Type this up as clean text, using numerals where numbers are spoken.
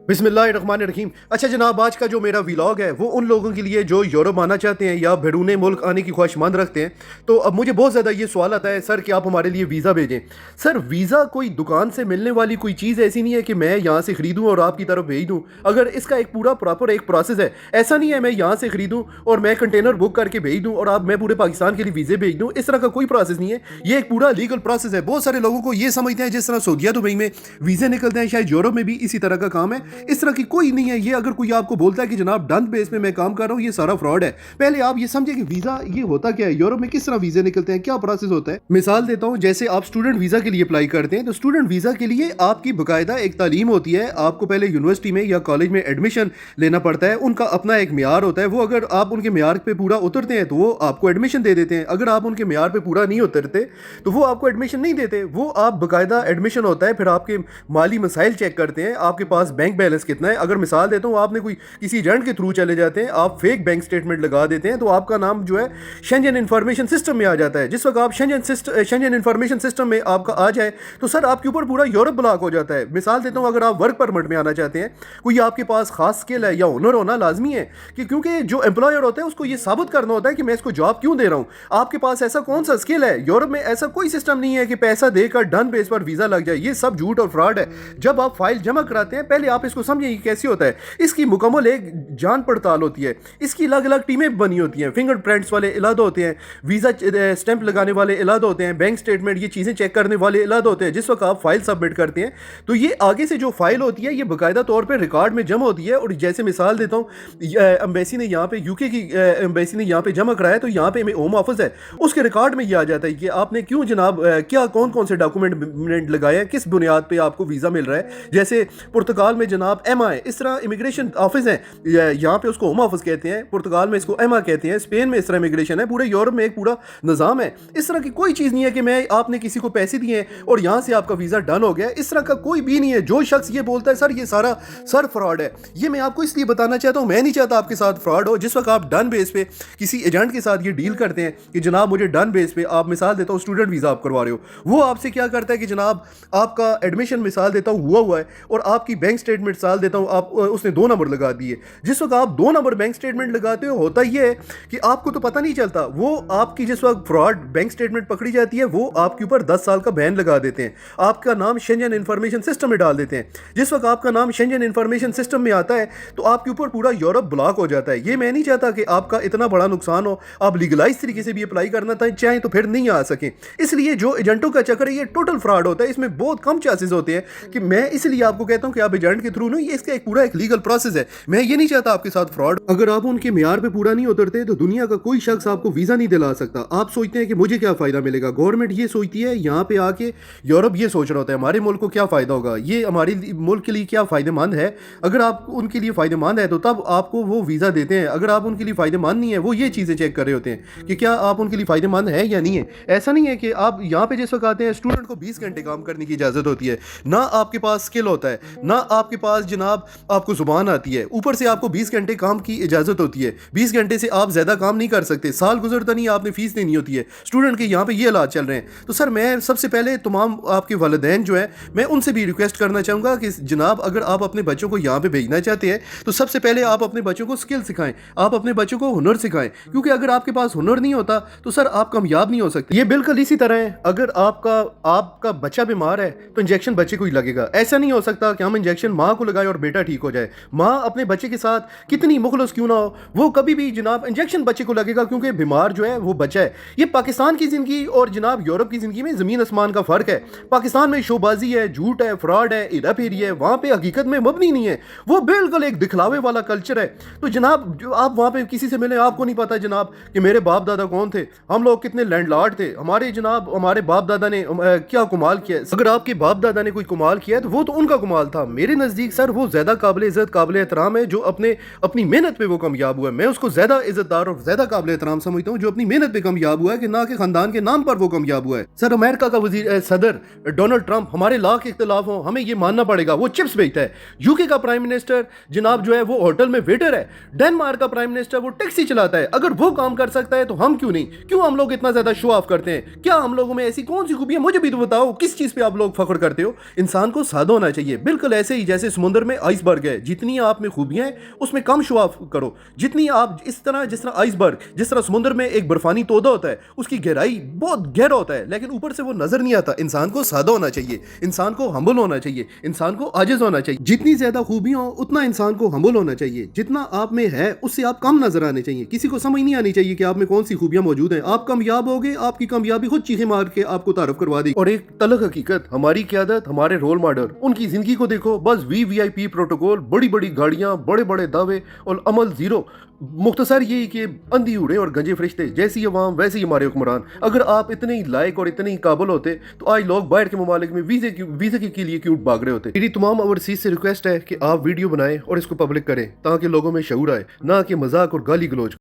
बिस्मिल्लाहिर्रहमानिर्रहीम। अच्छा जनाब, आज का जो मेरा व्लॉग है वो उन लोगों के लिए जो यूरोप आना चाहते हैं या बैरून मुल्क आने की ख्वाहिशमंद रखते हैं। तो अब मुझे बहुत ज़्यादा ये सवाल आता है सर कि आप हमारे लिए वीज़ा भेजें। सर वीज़ा कोई दुकान से मिलने वाली कोई चीज़ ऐसी नहीं है कि मैं यहाँ से ख़रीदूँ और आपकी तरफ भेज दूँ। अगर इसका एक पूरा प्रॉपर एक प्रोसेस है। ऐसा नहीं है मैं यहाँ से ख़रीदूँ और मैं कंटेनर बुक करके भेज दूँ और मैं पूरे पाकिस्तान के लिए वीज़े भेज दूँ। इस तरह का कोई प्रोसेस नहीं है। ये एक पूरा लीगल प्रोसेस है। बहुत सारे लोगों को ये समझते हैं जिस तरह सऊदीया दुबई में वीज़े निकलते हैं, शायद यूरोप में भी इसी तरह का काम है। इस तरह की कोई नहीं है। ये अगर कोई आपको बोलता है कि जनाब डन बेस पे मैं काम कर रहा हूँ, ये सारा फ्रॉड है। पहले आप ये समझे कि वीज़ा ये होता क्या है, यूरोप में किस तरह वीज़े निकलते हैं, क्या प्रोसेस होता है। मिसाल देता हूँ, जैसे आप स्टूडेंट वीज़ा के लिए अप्लाई करते हैं तो स्टूडेंट वीज़ा के लिए आपकी बाकायदा एक तालीम होती है। आपको पहले यूनिवर्सिटी में या कॉलेज में एडमिशन लेना पड़ता है। उनका अपना एक म्यार होता है। वो अगर आप उनके म्यार पे पूरा उतरते हैं तो वो आपको एडमिशन दे देते हैं। अगर आप उनके म्यार पे पूरा नहीं उतरते तो वो आपको एडमिशन नहीं देते। वो आप बाकायदा एडमिशन होता है। फिर आपके माली मसाइल चेक करते हैं, आपके पास बैंक बैलेंस कितना है। अगर मिसाल देता हूँ, आपने कोई किसी एजेंट के थ्रू चले जाते हैं, आप फेक बैंक स्टेटमेंट लगा देते हैं तो आपका नाम जो है शेंजन इंफॉर्मेशन सिस्टम में आ जाता है। जिस वक्त आप शेंजन इंफॉर्मेशन सिस्टम में आपका आ जाए तो सर आपके ऊपर पूरा यूरोप ब्लॉक हो जाता है। मिसाल देता हूँ, अगर आप वर्क परमिट में आना चाहते हैं, कोई आपके पास खास स्किल है या हुनर होना लाजमी है कि क्योंकि जो एम्प्लॉयर होता है उसको ये साबित करना होता है कि मैं इसको जॉब क्यों दे रहा हूँ। आपके पास ऐसा कौन सा स्किल है। यूरोप में ऐसा कोई सिस्टम नहीं है कि पैसा देकर डन बेस पर वीज़ा लग जाए। ये सब झूठ और फ्रॉड है। जब आप फाइल जमा कराते हैं, पहले आप इसको समझिए ये कैसे होता है। इसकी मुकम्मल एक जान पड़ताल होती है। इसकी अलग अलग टीमें बनी होती हैं। फिंगरप्रिंट्स वाले अलग होते हैं, वीज़ा स्टैंप लगाने वाले अलग होते हैं, बैंक स्टेटमेंट ये चीज़ें चेक करने वाले अलग होते हैं। जिस वक्त आप फाइल सबमिट करते हैं तो ये आगे से जो फाइल होती है ये बाकायदा तौर पर रिकॉर्ड में जमा होती है। और जैसे मिसाल देता हूँ, एम्बेसी ने यहाँ पे यूके की एम्बेसी ने यहाँ पे जमा कराया तो यहाँ पे होम ऑफिस है, उसके रिकॉर्ड में ये आ जाता है कि आपने क्यों जनाब क्या कौन कौन से डॉक्यूमेंट लगाए हैं, किस बुनियाद पे आपको वीज़ा मिल रहा है। जैसे पुर्तगाल में जनाब MI, इस तरह इमिग्रेशन ऑफिस है, यहाँ पे उसको होम ऑफिस कहते हैं, पुर्तगाल में इसको एमा कहते हैं, स्पेन में इस तरह इमिग्रेशन है। पूरे यूरोप में एक पूरा निज़ाम है। इस तरह की कोई चीज़ नहीं है कि मैं आपने किसी को पैसे दिए और यहाँ से आपका वीज़ा डन हो गया। इस तरह का कोई भी नहीं है। जो शख्स ये बोलता है सर ये सारा सर फ्रॉड है, ये मैं आपको इसलिए बताना चाहता हूँ, मैं नहीं चाहता आपके साथ फ्रॉड हो। जिस वक्त आप डन बेस पे किसी एजेंट के साथ ये डील करते हैं कि जनाब मुझे डन बेस पे, आप मिसाल देता हूँ स्टूडेंट वीज़ा आप करवा रहे हो, वो आपसे क्या करता है कि जनाब आपका एडमिशन मिसाल देता हूँ हुआ है और आपकी बैंक स्टेटमेंट मिसाल देता हूँ आप उसने 2 नंबर लगा दिए। जिस वक्त आप 2 नंबर बैंक स्टेटमेंट लगाते हो, होता यह है कि आपको तो पता नहीं चलता। वो आपकी जिस वक्त फ्रॉड बैंक स्टेटमेंट पकड़ी जाती है वो आपके ऊपर 10 साल का बैन लगा देते हैं। आपका नाम शेंजन इंफॉर्मेशन सिस्टम में डाल देते हैं। जिस वक्त आपका नाम शेंजन इंफॉर्मेशन सिस्टम में आता है तो आपके ऊपर पूरा यूरोप ब्लॉक हो जाता है। ये मैं नहीं चाहता कि आपका इतना बड़ा नुकसान हो। आप लीगलाइज तरीके से भी अप्लाई करना चाहें तो फिर नहीं आ सकें। इसलिए जो एजेंटों का चक्कर है ये टोटल फ्रॉड होता है। इसमें बहुत कम चांसेस होते हैं कि मैं इसलिए आपको कहता हूं कि आप एजेंट के थ्रू नहीं, इसका एक पूरा एक लीगल प्रोसेस है। मैं ये नहीं चाहता आपके साथ फ्रॉड। अगर आप उनके म्यार पे पूरा नहीं उतरते तो दुनिया का कोई शख्स आपको वीज़ा नहीं दिला सकता। आप सोचते हैं कि मुझे क्या फ़ायदा मिलेगा, गवर्नमेंट ये सोचती है, यहाँ पे आके यूरोप ये सोच रहा होता है हमारे मुल्क को क्या फ़ायदा होगा, ये हमारे मुल्क के लिए क्या फ़ायदेमंद है। अगर आप उनके लिए फ़ायदेमंद है तो तब आपको वो वीज़ा देते हैं। अगर आप उनके लिए फ़ायदेमंद नहीं है, वो ये चीज़ें चेक कर रहे होते हैं कि क्या आप उनके लिए फ़ायदेमंद है या नहीं है। ऐसा नहीं है कि आप यहाँ पे जिस वक्त आते हैं स्टूडेंट को 20 घंटे काम करने की इजाज़त होती है, ना आपके पास स्किल होता है, ना आपके पास जनाब आपको ज़ुबान आती है, ऊपर से आपको 20 घंटे काम की इजाज़त होती है। 20 घंटे से आप ज़्यादा काम नहीं कर सकते। साल गुजरता नहीं, आपने फ़ीस देनी होती है। स्टूडेंट के यहाँ पे ये हालात चल रहे हैं। तो सर मैं सबसे पहले तमाम आपके वालिदैन जो है मैं उनसे भी रिक्वेस्ट करना चाहूँगा कि जनाब अगर आप अपने बच्चों को यहाँ पे भेजना चाहते हैं तो सबसे पहले आप अपने बच्चों को स्किल सिखाएं, आप अपने बच्चों को हुनर सिखाएं। क्योंकि अगर आपके पास हुनर नहीं होता तो सर आप कामयाब नहीं हो सकते। ये बिल्कुल इसी तरह है, अगर आपका बच्चा बीमार है तो इंजेक्शन बच्चे को ही लगेगा। ऐसा नहीं हो सकता कि हम इंजेक्शन माँ को लगाए और बेटा ठीक हो जाए। माँ अपने बच्चे के साथ कितनी मुखलस क्यों ना हो, वो कभी भी जनाब इंजेक्शन बच्चे को लगेगा क्योंकि बीमार जो है वो बच्चा है। ये पाकिस्तान की ज़िंदगी और जनाब यूरोप की ज़िंदगी में ज़मीन आसमान का फ़र्क है। पाकिस्तान में शोबाजी है, झूठ है, फ्रॉड है, हेरा फेरी है। वहाँ पे हकीकत में मबनी नहीं है, वो बिल्कुल एक दिखलावे वाला कल्चर है। तो जनाब जो आप वहाँ पे किसी से मिले, आपको नहीं पता जनाब कि मेरे बाप दादा कौन थे, हम लोग कितने लैंडलॉर्ड थे, हमारे बाप दादा ने क्या कमाल किया। अगर आपके बाप दादा ने कोई कमाल किया तो वो तो उनका कमाल था। मेरे नज़दीक सर वो ज़्यादा काबिल इज़्ज़त काबिल एहतराम है जो अपनी मेहनत पे वो कामयाब हुआ है। मैं उसको ज़्यादा इज़्ज़तदार और ज़्यादा काबिल एहतराम समझता हूँ जो अपनी मेहनत पे कामयाब हुआ है कि ना कि ख़ानदान के नाम पर वो कामयाब हुआ है। सर अमेरिका का सदर डोनाल्ड ट्रंप, हमारे लाख इख्तिलाफ हो, हमें ये मानना पड़ेगा वो चिप्स बेचता है। यूके का प्राइम मिनिस्टर जनाब जो है वो होटल में वेटर है। डेनमार्क का प्राइम मिनिस्टर वो टैक्सी चलाता है। अगर वो काम कर सकता है तो हम क्यों नहीं? क्यों हम लोग इतना ज़्यादा शो ऑफ करते हैं? क्या हम लोगों में ऐसी कौन सी खूबी है? मुझे भी तो बताओ, किस चीज़ पे आप लोग फख्र करते हो? इंसान को सादा होना चाहिए, बिल्कुल ऐसे ही जैसे समुद्र में आइसबर्ग है, जितनी आप में खूबियां हैं उसमें कम शो ऑफ करो। जितनी आप जिस तरह आइसबर्ग, जिस तरह समुद्र में एक बर्फानी तोदा होता है, उसकी गहराई बहुत गहरा होता है लेकिन ऊपर से वो नजर नहीं आता। इंसान को सादा होना चाहिए, इंसान को हम्बल होना चाहिए, इंसान को आजिज होना चाहिए। जितनी ज्यादा खूबियां हो उतना इंसान को हम्बल होना चाहिए। जितना आप में है उससे आप कम नजर आने चाहिए। किसी को समझ नहीं आनी चाहिए कि आप में कौन सी खूबियां मौजूद हैं। आप कामयाब होगे, आपकी कामयाबी खुद चीखें मार के आपको तारुफ करवा देगी। और एक तलख हकीकत, हमारी क़यादत, हमारे रोल मॉडल, उनकी जिंदगी को देखो, बस वीवीआईपी प्रोटोकॉल, बड़ी बड़ी गाड़ियां, बड़े बड़े दावे और अमल जीरो। मुख्तसर यही कि अंधी उड़े और गंजे फरिश्ते, जैसी अवाम वैसे ही हमारे हुक्मरान। अगर आप इतने ही लायक और इतने ही काबिल होते तो आज लोग बाहर के ममालिक में वीजे के लिए क्यों भाग रहे होते। मेरी तमाम ओवरसीज से रिक्वेस्ट है कि आप वीडियो बनाएं और इसको पब्लिक करें ताकि लोगों में शऊर आए, ना कि मजाक और गाली गलौज।